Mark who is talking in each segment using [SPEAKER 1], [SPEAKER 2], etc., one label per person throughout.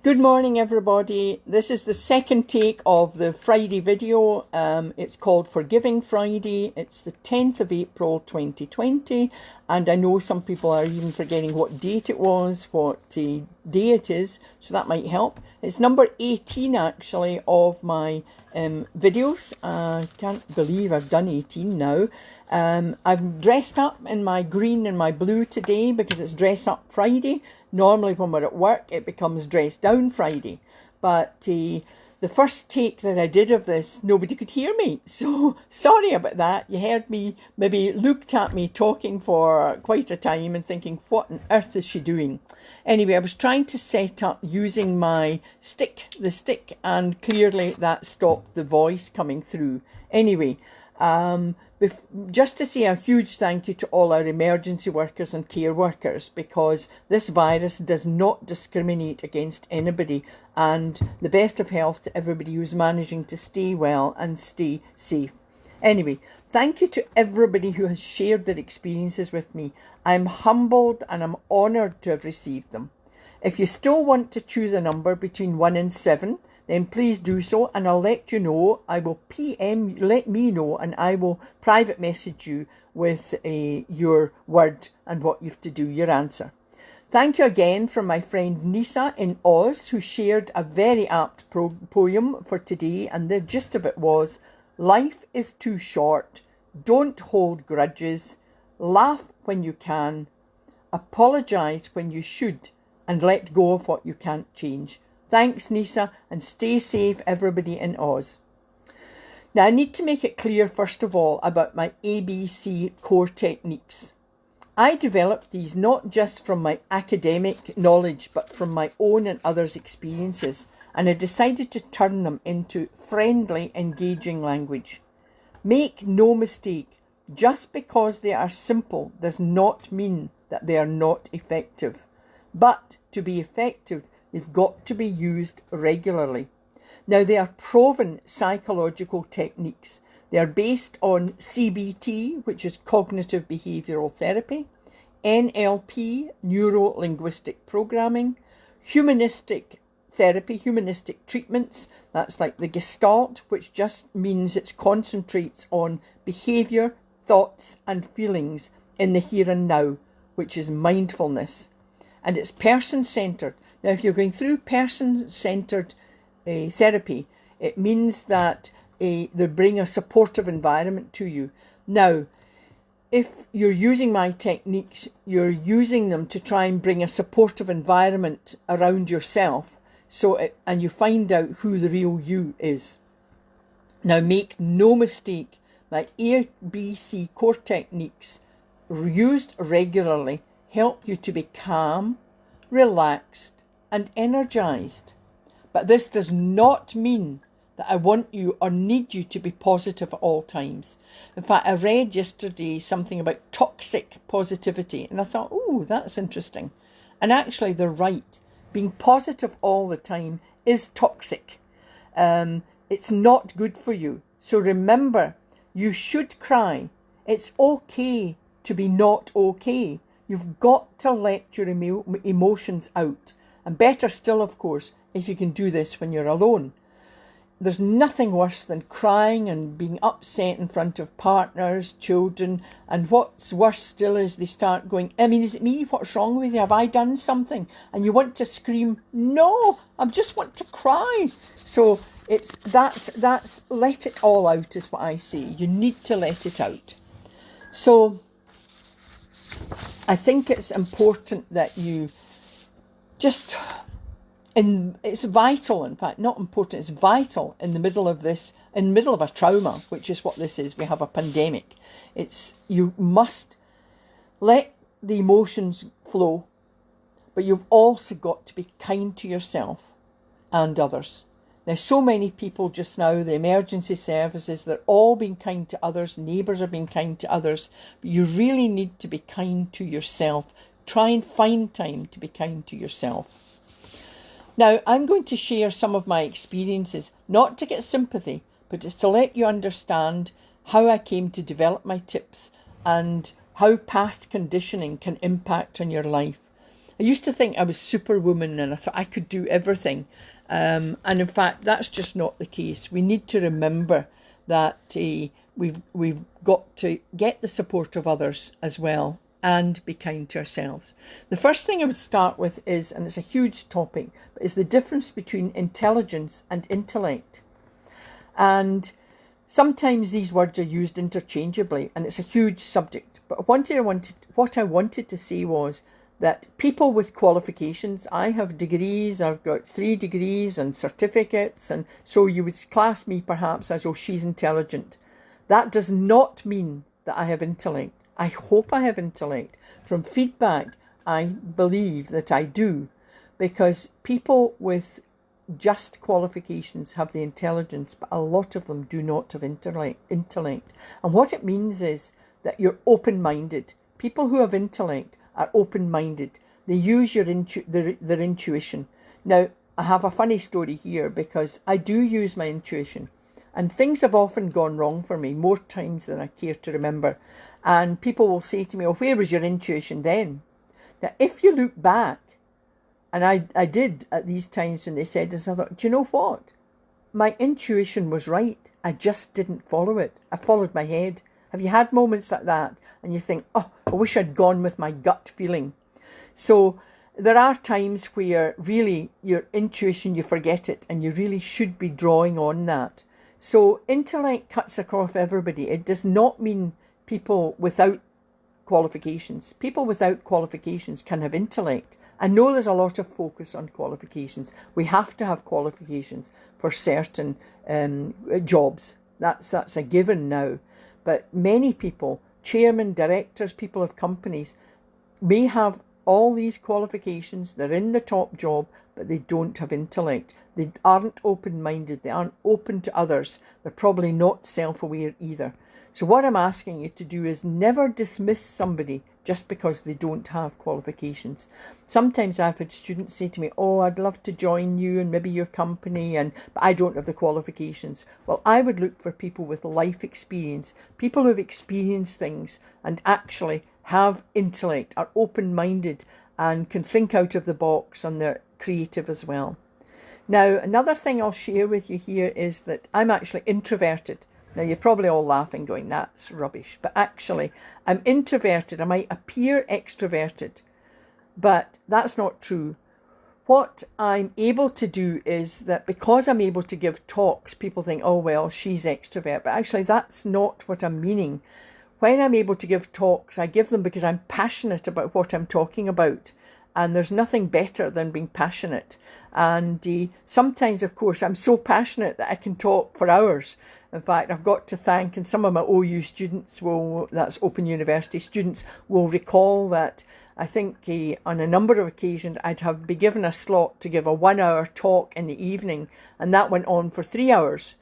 [SPEAKER 1] Good morning, everybody. This is the second take of the Friday video. It's called Forgiving Friday. It's the 10th of April 2020, and I know some people are even forgetting what date it was, what day it is, so that might help. It's number 18 actually of my videos. I can't believe I've done 18 now. I'm dressed up in my green and my blue today because it's Dress Up Friday. Normally when we're at work it becomes Dress Down Friday, but the first take that I did of this, nobody could hear me, so sorry about that. You heard me, maybe looked at me talking for quite a time and thinking, what on earth is she doing? Anyway, I was trying to set up using my stick, and clearly that stopped the voice coming through. Anyway, just to say a huge thank you to all our emergency workers and care workers, because this virus does not discriminate against anybody, and the best of health to everybody who's managing to stay well and stay safe. Anyway, thank you to everybody who has shared their experiences with me. I'm humbled and I'm honoured to have received them. If you still want to choose a number between 1 and 7, then please do so, and I'll let you know. I will PM, let me know, and I will private message you with your word and what you have to do, your answer. Thank you again from my friend Nisa in Oz, who shared a very apt poem for today, and the gist of it was, life is too short, don't hold grudges, laugh when you can, apologise when you should, and let go of what you can't change. Thanks, Nisa, and stay safe, everybody in Oz. Now, I need to make it clear, first of all, about my ABC core techniques. I developed these not just from my academic knowledge, but from my own and others' experiences, and I decided to turn them into friendly, engaging language. Make no mistake, just because they are simple does not mean that they are not effective. But to be effective, they've got to be used regularly. Now, they are proven psychological techniques. They are based on CBT, which is cognitive behavioural therapy, NLP, neuro-linguistic programming, humanistic therapy, humanistic treatments. That's like the Gestalt, which just means it concentrates on behaviour, thoughts and feelings in the here and now, which is mindfulness. And it's person-centred. Now, if you're going through person-centred therapy, it means that they bring a supportive environment to you. Now, if you're using my techniques, you're using them to try and bring a supportive environment around yourself, and you find out who the real you is. Now, make no mistake, my ABC core techniques, used regularly, help you to be calm, relaxed, and energized. But this does not mean that I want you or need you to be positive at all times. In fact, I read yesterday something about toxic positivity, and I thought, oh, that's interesting. And actually, they're right. Being positive all the time is toxic. It's not good for you. So remember, you should cry. It's okay to be not okay. You've got to let your emotions out. And better still, of course, if you can do this when you're alone. There's nothing worse than crying and being upset in front of partners, children, and what's worse still is they start going, is it me? What's wrong with you? Have I done something? And you want to scream, no, I just want to cry. So that's let it all out is what I say. You need to let it out. So I think it's important that you just, it's vital, in fact, not important, it's vital in the middle of this, in the middle of a trauma, which is what this is. We have a pandemic. You must let the emotions flow, but you've also got to be kind to yourself and others. Now, so many people just now, the emergency services, they're all being kind to others, neighbours are being kind to others, but you really need to be kind to yourself. Try and find time to be kind to yourself. Now, I'm going to share some of my experiences, not to get sympathy, but just to let you understand how I came to develop my tips and how past conditioning can impact on your life. I used to think I was superwoman and I thought I could do everything. And in fact, that's just not the case. We need to remember that we've got to get the support of others as well and be kind to ourselves. The first thing I would start with is, and it's a huge topic, but is the difference between intelligence and intellect. And sometimes these words are used interchangeably, and it's a huge subject. But what I wanted to say was that people with qualifications, I have degrees, I've got 3 degrees and certificates, and so you would class me perhaps as, oh, she's intelligent. That does not mean that I have intellect. I hope I have intellect. From feedback, I believe that I do, because people with just qualifications have the intelligence, but a lot of them do not have intellect. And what it means is that you're open-minded. People who have intellect are open-minded. They use their intuition. Now, I have a funny story here because I do use my intuition, and things have often gone wrong for me, more times than I care to remember. And people will say to me, oh, where was your intuition then? Now, if you look back, and I did at these times when they said this, I thought, do you know what? My intuition was right. I just didn't follow it. I followed my head. Have you had moments like that? And you think, oh, I wish I'd gone with my gut feeling. So there are times where really your intuition, you forget it, and you really should be drawing on that. So intellect cuts across everybody. It does not mean people without qualifications. People without qualifications can have intellect. I know there's a lot of focus on qualifications. We have to have qualifications for certain jobs. That's a given now. But many people, chairmen, directors, people of companies, may have all these qualifications. They're in the top job, but they don't have intellect. They aren't open-minded. They aren't open to others. They're probably not self-aware either. So what I'm asking you to do is never dismiss somebody just because they don't have qualifications. Sometimes I've had students say to me, oh, I'd love to join you and maybe your company, but I don't have the qualifications. Well, I would look for people with life experience, people who have experienced things and actually have intellect, are open-minded and can think out of the box, and they're creative as well. Now, another thing I'll share with you here is that I'm actually introverted. Now, you're probably all laughing, going, that's rubbish. But actually, I'm introverted. I might appear extroverted, but that's not true. What I'm able to do is that because I'm able to give talks, people think, oh, well, she's extrovert. But actually, that's not what I'm meaning. When I'm able to give talks, I give them because I'm passionate about what I'm talking about. And there's nothing better than being passionate. And sometimes, of course, I'm so passionate that I can talk for hours. In fact, I've got to thank, and some of my OU students that's Open University students, will recall that I think on a number of occasions I'd be given a slot to give a 1-hour talk in the evening, and that went on for 3 hours.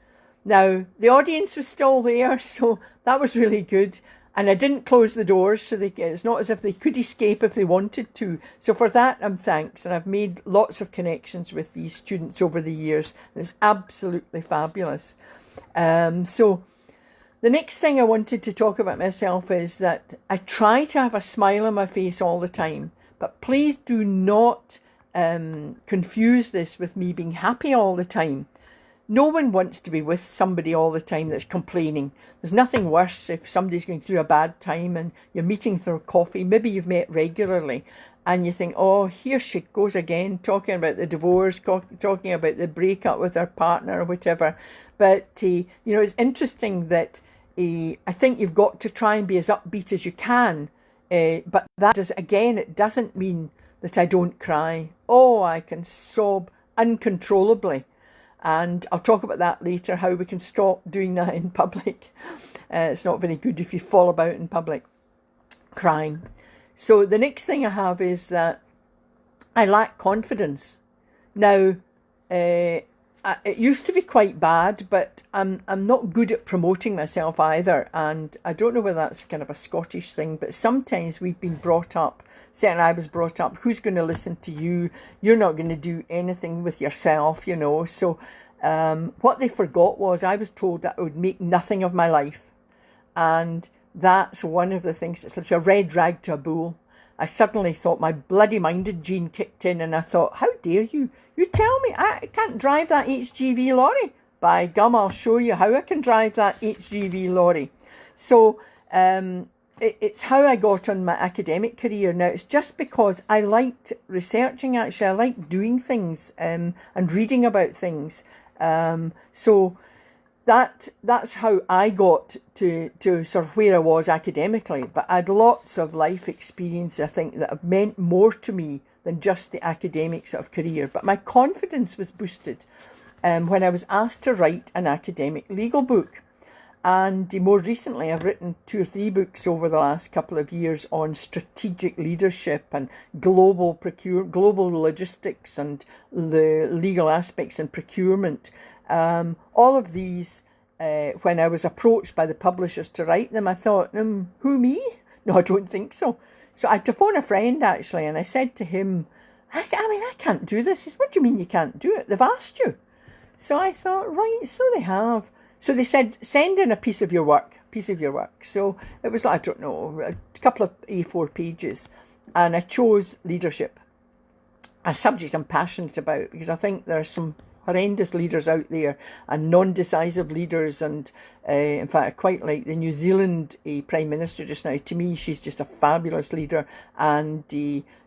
[SPEAKER 1] Now, the audience was still there, so that was really good. And I didn't close the doors, so it's not as if they could escape if they wanted to. So for that, I'm thanks. And I've made lots of connections with these students over the years. And it's absolutely fabulous. So the next thing I wanted to talk about myself is that I try to have a smile on my face all the time. But please do not confuse this with me being happy all the time. No one wants to be with somebody all the time that's complaining. There's nothing worse if somebody's going through a bad time and you're meeting for coffee. Maybe you've met regularly and you think, oh, here she goes again, talking about the divorce, talking about the breakup with her partner or whatever. But, it's interesting that I think you've got to try and be as upbeat as you can. But it doesn't mean that I don't cry. Oh, I can sob uncontrollably. And I'll talk about that later, how we can stop doing that in public. It's not very good if you fall about in public crying. So the next thing I have is that I lack confidence. Now, it used to be quite bad, but I'm not good at promoting myself either. And I don't know whether that's kind of a Scottish thing, but sometimes we've been brought up, certainly I was brought up, who's going to listen to you? You're not going to do anything with yourself, So what they forgot was I was told that I would make nothing of my life. And that's one of the things. It's a red rag to a bull. I suddenly thought my bloody minded gene kicked in, and I thought, how dare you? You tell me I can't drive that HGV lorry. By gum, I'll show you how I can drive that HGV lorry. So it's how I got on my academic career. Now, it's just because I liked researching, actually. I liked doing things and reading about things. So that's how I got to sort of where I was academically. But I had lots of life experience, I think, that have meant more to me than just the academic sort of career. But my confidence was boosted when I was asked to write an academic legal book. And more recently, I've written 2 or 3 books over the last couple of years on strategic leadership and global logistics and the legal aspects and procurement. All of these, when I was approached by the publishers to write them, I thought, who, me? No, I don't think so. So I had to phone a friend, actually, and I said to him, I can't do this. He said, what do you mean you can't do it? They've asked you. So I thought, right, so they have. So they said, send in a piece of your work. So it was, I don't know, a couple of A4 pages. And I chose leadership, a subject I'm passionate about, because I think there are some horrendous leaders out there and non-decisive leaders. And in fact, I quite like the New Zealand Prime Minister just now. To me, she's just a fabulous leader, and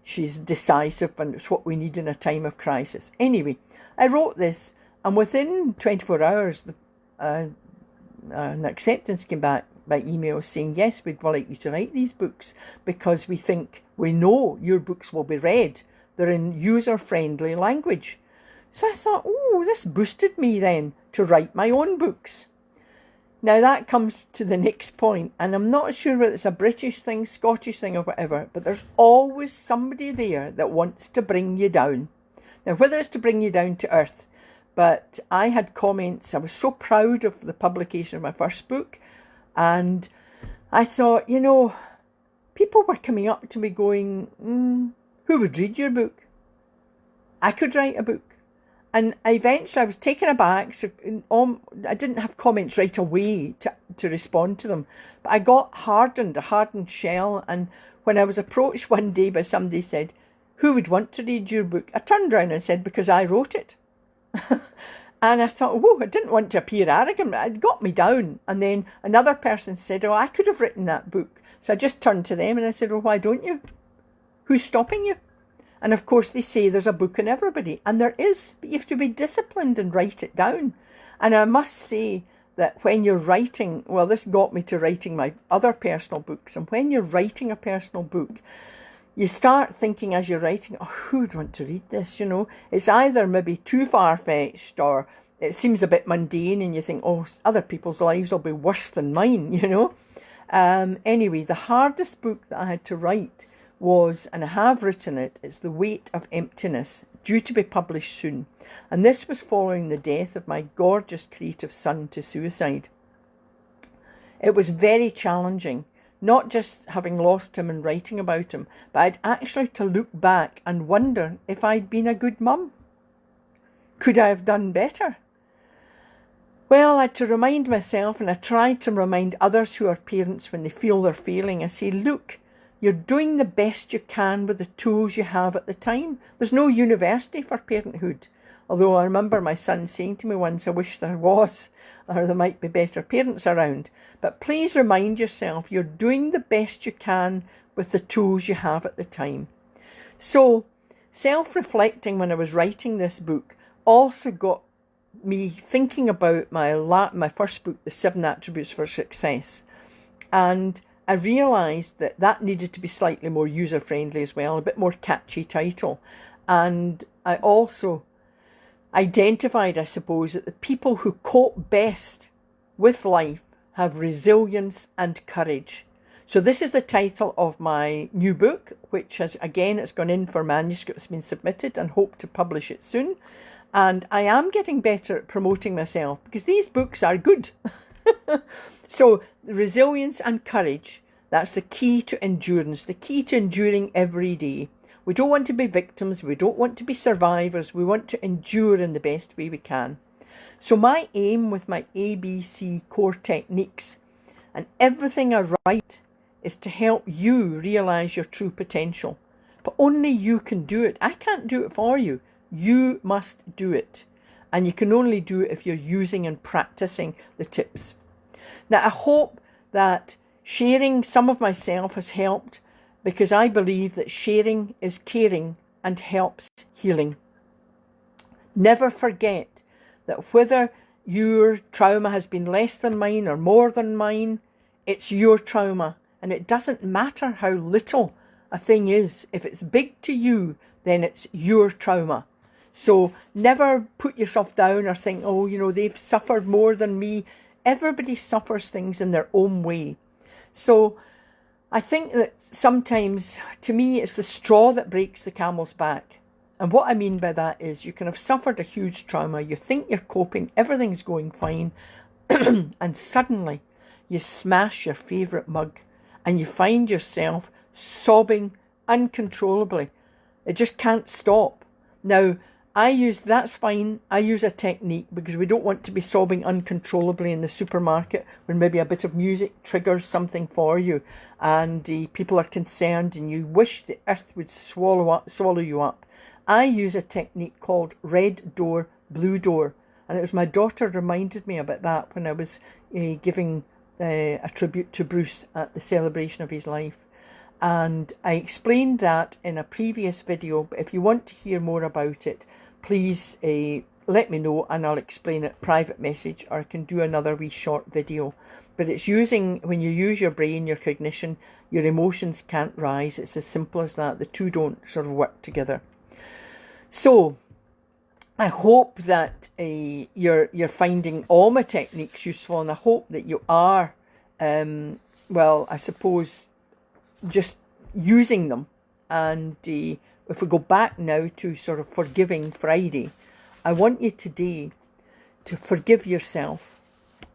[SPEAKER 1] she's decisive, and it's what we need in a time of crisis. Anyway, I wrote this, and within 24 hours, an acceptance came back by email saying, yes, we'd like you to write these books because we know your books will be read. They're in user-friendly language. So I thought, this boosted me then to write my own books. Now that comes to the next point, and I'm not sure whether it's a British thing, Scottish thing or whatever, but there's always somebody there that wants to bring you down. Now, whether it's to bring you down to earth, but I had comments. I was so proud of the publication of my first book, and I thought, people were coming up to me going, who would read your book? I could write a book. And eventually I was taken aback, so I didn't have comments right away to respond to them. But I got a hardened shell, and when I was approached one day by somebody who said, who would want to read your book? I turned around and said, because I wrote it. And I thought, I didn't want to appear arrogant, but it got me down. And then another person said, I could have written that book. So I just turned to them and I said, well, why don't you? Who's stopping you? And of course they say there's a book in everybody, and there is, but you have to be disciplined and write it down. And I must say that when you're writing, this got me to writing my other personal books, and when you're writing a personal book, you start thinking as you're writing, who would want to read this? It's either maybe too far-fetched, or it seems a bit mundane, and you think, other people's lives will be worse than mine, Anyway, the hardest book that I had to write was, and I have written it, it's The Weight of Emptiness, due to be published soon. And this was following the death of my gorgeous creative son to suicide. It was very challenging, not just having lost him and writing about him, but I'd actually to look back and wonder if I'd been a good mum. Could I have done better? Well, I had to remind myself, and I tried to remind others who are parents when they feel they're failing. I say, look, you're doing the best you can with the tools you have at the time. There's no university for parenthood. Although I remember my son saying to me once, I wish there was, or there might be better parents around. But please remind yourself you're doing the best you can with the tools you have at the time. So self-reflecting when I was writing this book also got me thinking about my first book, The 7 Attributes for Success. And I realised that needed to be slightly more user-friendly as well, a bit more catchy title. And I also identified, I suppose, that the people who cope best with life have resilience and courage. So this is the title of my new book, which has, again, it's gone in for manuscript, it's been submitted, and hope to publish it soon. And I am getting better at promoting myself because these books are good. So resilience and courage, that's the key to endurance, the key to enduring every day. We don't want to be victims, we don't want to be survivors, we want to endure in the best way we can. So my aim with my ABC core techniques And everything I write is to help you realize your true potential. But only you can do it. I can't do it for you. You must do it. And you can only do it if you're using and practicing the tips. Now, I hope that sharing some of myself has helped, because I believe that sharing is caring and helps healing. Never forget that whether your trauma has been less than mine or more than mine, it's your trauma. And it doesn't matter how little a thing is. If it's big to you, then it's your trauma. So never put yourself down or think, oh, you know, they've suffered more than me. Everybody suffers things in their own way. So I think that sometimes, to me, it's the straw that breaks the camel's back. And what I mean by that is you can have suffered a huge trauma, you think you're coping, everything's going fine, and suddenly you smash your favourite mug and you find yourself sobbing uncontrollably. It just can't stop. Now, that's fine. I use a technique because we don't want to be sobbing uncontrollably in the supermarket when maybe a bit of music triggers something for you and people are concerned and you wish the earth would swallow you up. I use a technique called red door, blue door. And it was my daughter reminded me about that when I was giving a tribute to Bruce at the celebration of his life. And I explained that in a previous video, but if you want to hear more about it, please let me know and I'll explain it private message, or I can do another wee short video. But it's when you use your brain, your cognition, your emotions can't rise. It's as simple as that. The two don't sort of work together. So I hope that you're finding all my techniques useful, and I hope that you are, well, I suppose, just using them. And if we go back now to sort of Forgiving Friday, I want you today to forgive yourself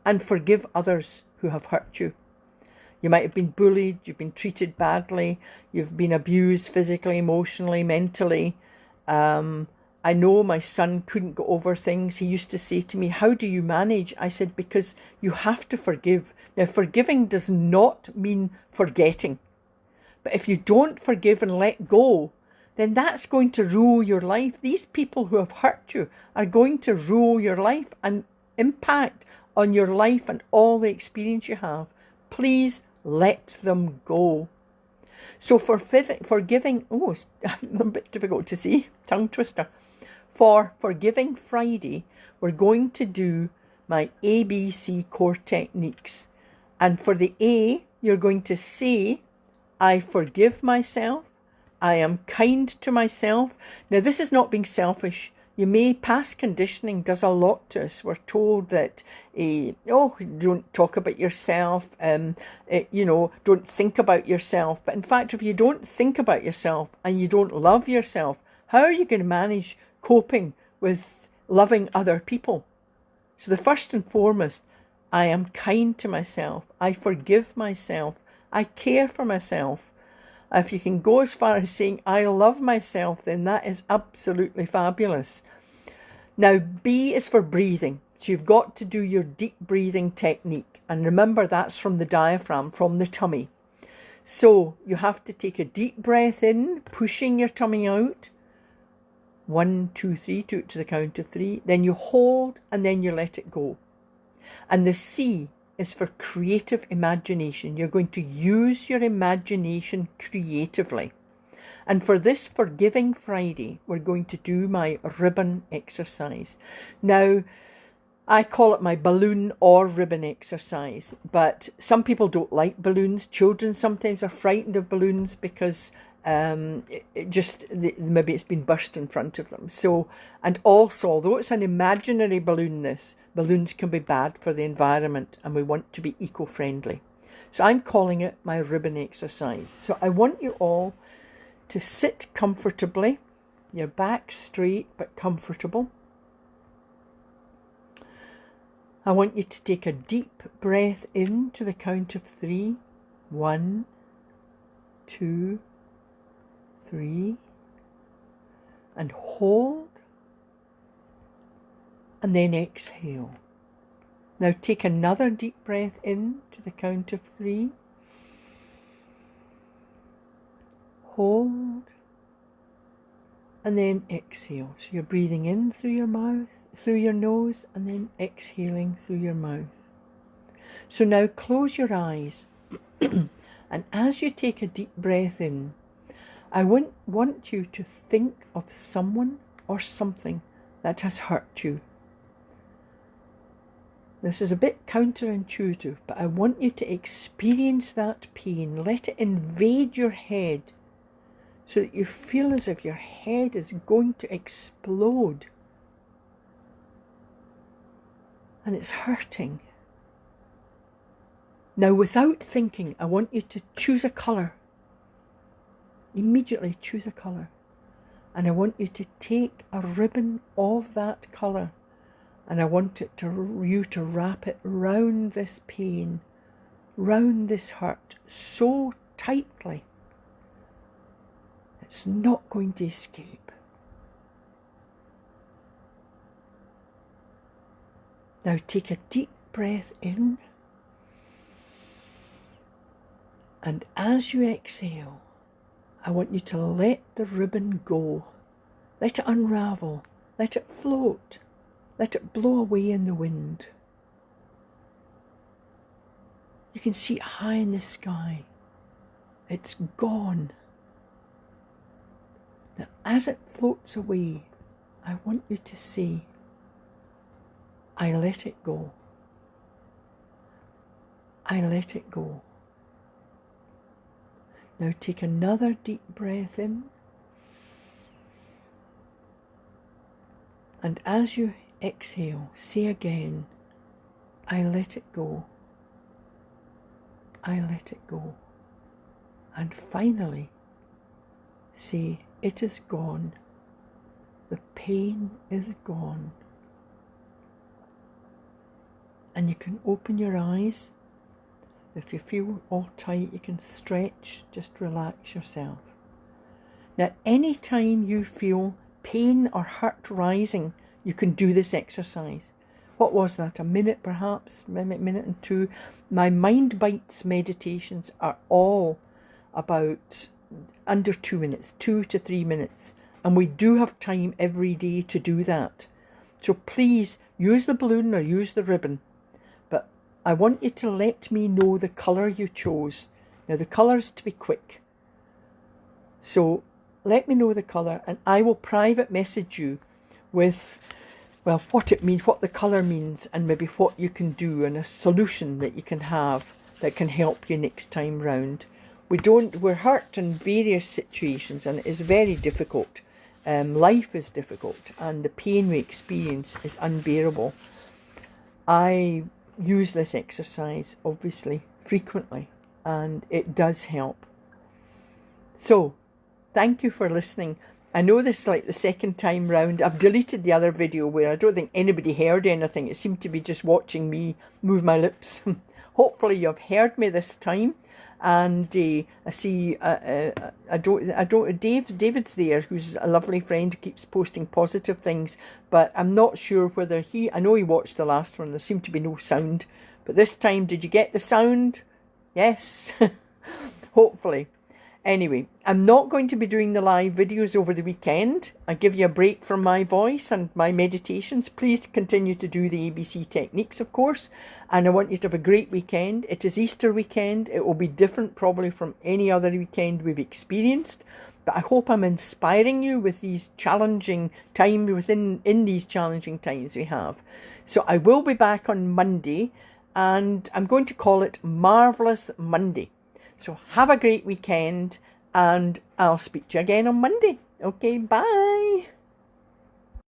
[SPEAKER 1] and forgive others who have hurt you. You might have been bullied, you've been treated badly, you've been abused physically, emotionally, mentally. I know my son couldn't get over things. He used to say to me, how do you manage? I said, because you have to forgive. Now, forgiving does not mean forgetting. But if you don't forgive and let go, then that's going to rule your life. These people who have hurt you are going to rule your life and impact on your life and all the experience you have. Please let them go. So for forgiving, it's a bit difficult to see, tongue twister. For Forgiving Friday, we're going to do my ABC core techniques. And for the A, you're going to say, I forgive myself. I am kind to myself. Now, this is not being selfish. Past conditioning does a lot to us. We're told that, don't talk about yourself, don't think about yourself. But in fact, if you don't think about yourself and you don't love yourself, how are you going to manage coping with loving other people? So the first and foremost, I am kind to myself. I forgive myself. I care for myself. If you can go as far as saying, I love myself, then that is absolutely fabulous. Now, B is for breathing. So you've got to do your deep breathing technique. And remember, that's from the diaphragm, from the tummy. So you have to take a deep breath in, pushing your tummy out. 1, 2, 3, do it to the count of 3. Then you hold and then you let it go. And the C is for creative imagination. You're going to use your imagination creatively. And for this Forgiving Friday, we're going to do my ribbon exercise. Now, I call it my balloon or ribbon exercise, but some people don't like balloons. Children sometimes are frightened of balloons because maybe it's been burst in front of them. So, and also, although it's an imaginary balloon, balloons can be bad for the environment, and we want to be eco-friendly. So I'm calling it my ribbon exercise. So I want you all to sit comfortably, your back straight but comfortable. I want you to take a deep breath in to the count of 3. 1, 2, 3. And hold. And then exhale. Now take another deep breath in to the count of 3. Hold. And then exhale. So you're breathing in through your mouth, through your nose, and then exhaling through your mouth. So now close your eyes. And as you take a deep breath in, I want you to think of someone or something that has hurt you. This is a bit counterintuitive, but I want you to experience that pain. Let it invade your head so that you feel as if your head is going to explode. And it's hurting. Now, without thinking, I want you to choose a colour. Immediately choose a colour. And I want you to take a ribbon of that colour, and I want you to wrap it round this pain, round this hurt, so tightly it's not going to escape. Now take a deep breath in, and as you exhale, I want you to let the ribbon go. Let it unravel. Let it float. Let it blow away in the wind. You can see it high in the sky. It's gone. Now, as it floats away, I want you to say, I let it go. I let it go. Now take another deep breath in. And as you exhale, say again, I let it go. I let it go. And finally, say, it is gone. The pain is gone. And you can open your eyes. If you feel all tight, you can stretch, just relax yourself. Now, anytime you feel pain or hurt rising, you can do this exercise. What was that? A minute perhaps, minute and 2. My Mind Bites meditations are all about under 2 minutes, 2 to 3 minutes. And we do have time every day to do that. So please use the balloon or use the ribbon. But I want you to let me know the colour you chose. Now the colour is to be quick. So let me know the colour, and I will private message you with, well, what it means, what the colour means, and maybe what you can do, and a solution that you can have that can help you next time round. We're hurt in various situations, and it is very difficult. Life is difficult, and the pain we experience is unbearable. I use this exercise, obviously, frequently, and it does help. So, thank you for listening. I know this is like the second time round. I've deleted the other video where I don't think anybody heard anything. It seemed to be just watching me move my lips. Hopefully you've heard me this time. And I see David's there, who's a lovely friend who keeps posting positive things, but I'm not sure whether I know he watched the last one. There seemed to be no sound, but this time, did you get the sound? Yes. Hopefully. Anyway, I'm not going to be doing the live videos over the weekend. I give you a break from my voice and my meditations. Please continue to do the ABC techniques, of course. And I want you to have a great weekend. It is Easter weekend. It will be different probably from any other weekend we've experienced. But I hope I'm inspiring you with these challenging times, in these challenging times we have. So I will be back on Monday, and I'm going to call it Marvellous Monday. So have a great weekend, and I'll speak to you again on Monday. Okay, bye.